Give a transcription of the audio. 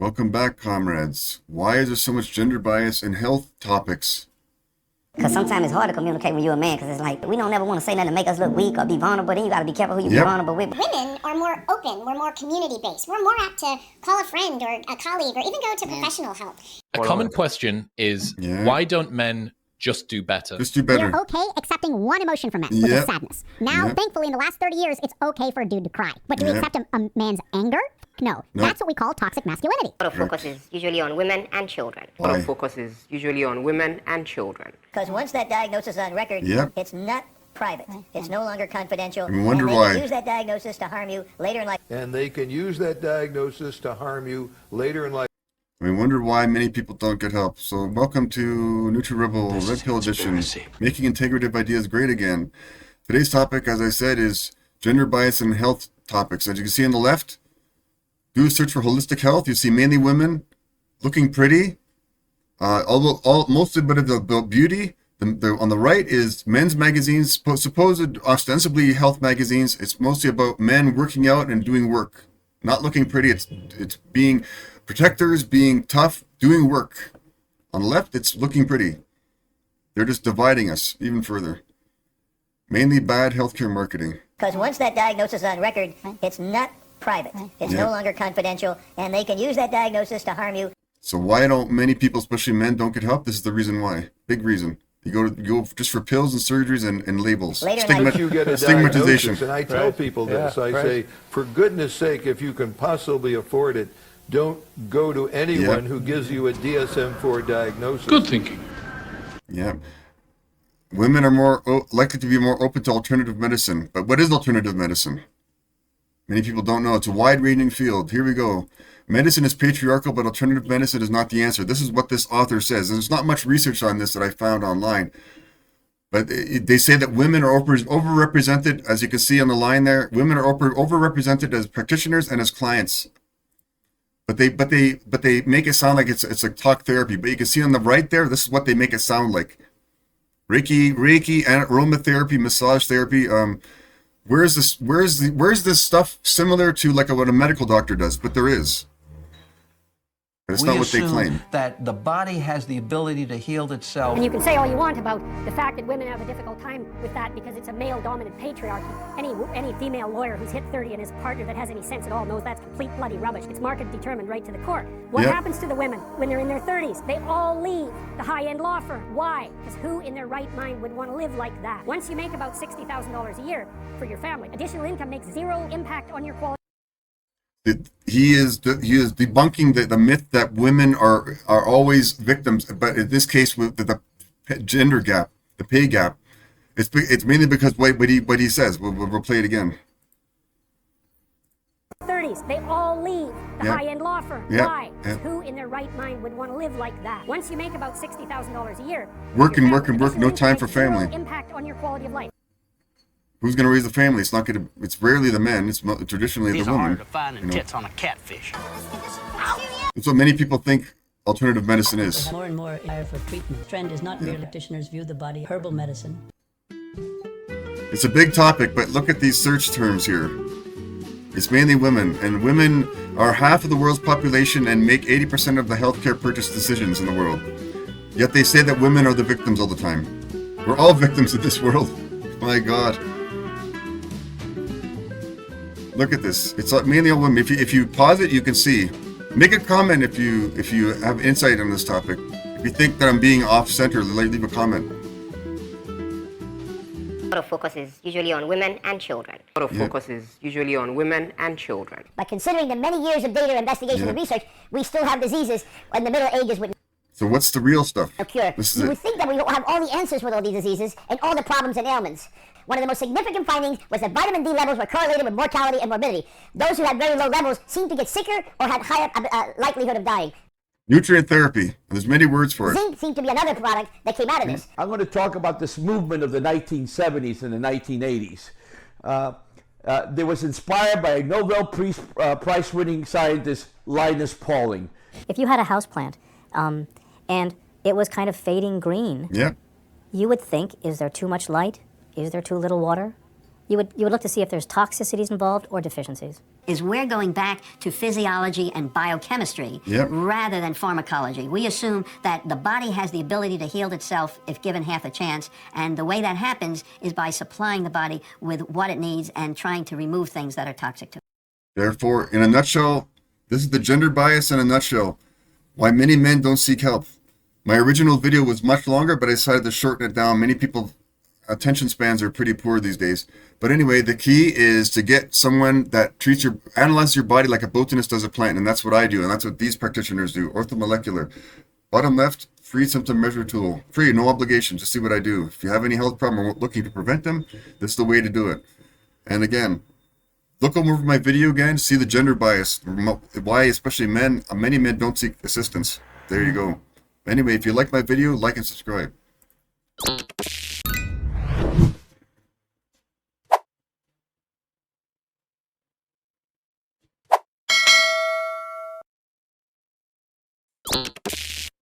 Welcome back, comrades. Why is there so much gender bias in health topics? Because sometimes it's hard to communicate when you're a man, because it's like, we don't ever want to say nothing to make us look weak or be vulnerable. Then you got to be careful who you be vulnerable with. Women are more open, we're more community-based. We're more apt to call a friend or a colleague or even go to professional help. A common question is, why don't men just do better? Just do better. We're okay accepting one emotion from men, which is sadness. Now, thankfully, in the last 30 years, it's okay for a dude to cry. But do we accept a man's anger? No. That's what we call toxic masculinity. Autofocus is usually on women and children. Autofocus is usually on women and children. Because once that diagnosis is on record, it's not private. It's no longer confidential. I wonder and why. they use that diagnosis to harm you later in life. And they can use that diagnosis to harm you later in life. I wonder why many people don't get help. So welcome to NutriRebel Red Pill Edition, making integrative ideas great again. Today's topic, as I said, is gender bias in health topics. As you can see on the left, do a search for holistic health. You see mainly women looking pretty, mostly about beauty. On the right is men's magazines, supposed ostensibly health magazines. It's mostly about men working out and doing work, not looking pretty. It's being protectors, being tough, doing work. On the left, it's looking pretty. They're just dividing us even further. Mainly bad healthcare marketing. Because once that diagnosis is on record, it's not private. It's no longer confidential, and they can use that diagnosis to harm you. So why don't many people, especially men, don't get help? This is the reason why. Big reason. You go just for pills and surgeries and labels. You get a Stigmatization. And I tell people this. I say, for goodness sake, if you can possibly afford it, don't go to anyone who gives you a DSM-4 diagnosis. Good thinking. Yeah. Women are more likely to be more open to alternative medicine. But what is alternative medicine? Many people don't know. It's a wide-ranging field. Here we go. Medicine is patriarchal, but alternative medicine is not the answer. This is what this author says. There's not much research on this that I found online. But they say that women are overrepresented, as you can see on the line there. Women are overrepresented as practitioners and as clients. But they make it sound like it's like talk therapy. But you can see on the right there, this is what they make it sound like. Reiki, and aromatherapy, massage therapy. Where's this stuff similar to like what a medical doctor does? But there is. But it's not what they claim. That the body has the ability to heal itself. And you can say all you want about the fact that women have a difficult time with that because it's a male-dominant patriarchy. Any female lawyer who's hit 30 and has a partner that has any sense at all knows that's complete bloody rubbish. It's market determined right to the core. What happens to the women when they're in their 30s? They all leave the high-end law firm. Why? Because who in their right mind would want to live like that? Once you make about $60,000 a year for your family, additional income makes zero impact on your quality. He is debunking the myth that women are always victims, but in this case with the gender gap, the pay gap, it's mainly because what he says. We'll play it again. 30s, they all leave the high-end law firm. Why? Who in their right mind would want to live like that? Once you make about $60,000 a year, work, no time for family. Impact on your quality of life. Who's going to raise the family? It's rarely the men. It's traditionally the woman. Harder to find than tits on a catfish. That's what many people think alternative medicine is. More and more desire for treatment. Trend is not merely practitioners view the body herbal medicine. It's a big topic, but look at these search terms here. It's mainly women, and women are half of the world's population and make 80% of the healthcare purchase decisions in the world. Yet they say that women are the victims all the time. We're all victims of this world. My God. Look at this. It's mainly all women. If you pause it, you can see. Make a comment if you have insight on this topic. If you think that I'm being off center, leave a comment. Autofocus is usually on women and children. Autofocus is usually on women and children. But considering the many years of data, investigation, and research, we still have diseases in the Middle Ages with So what's the real stuff? no cure. You would think that we have all the answers with all these diseases and all the problems and ailments. One of the most significant findings was that vitamin D levels were correlated with mortality and morbidity. Those who had very low levels seemed to get sicker or had higher likelihood of dying. Nutrient therapy. There's many words for it. Zinc seemed to be another product that came out of this. I'm going to talk about this movement of the 1970s and the 1980s. It was inspired by a Nobel Prize-winning scientist, Linus Pauling. If you had a houseplant and it was kind of fading green, you would think, is there too much light? Is there too little water? you would look to see if there's toxicities involved or deficiencies. Is we're going back to physiology and biochemistry rather than pharmacology. We assume that the body has the ability to heal itself if given half a chance, and the way that happens is by supplying the body with what it needs and trying to remove things that are toxic to it. Therefore, in a nutshell, this is the gender bias in a nutshell. Why many men don't seek help. My original video was much longer, but I decided to shorten it down. Many people, attention spans are pretty poor these days. But anyway, the key is to get someone that analyzes your body like a botanist does a plant, and that's what I do, and that's what these practitioners do. Orthomolecular. Bottom left, free symptom measure tool. Free, no obligation, just see what I do. If you have any health problem or looking to prevent them, this is the way to do it. And again, look over my video again, see the gender bias, why especially many men don't seek assistance. There you go. Anyway, if you like my video, like and subscribe.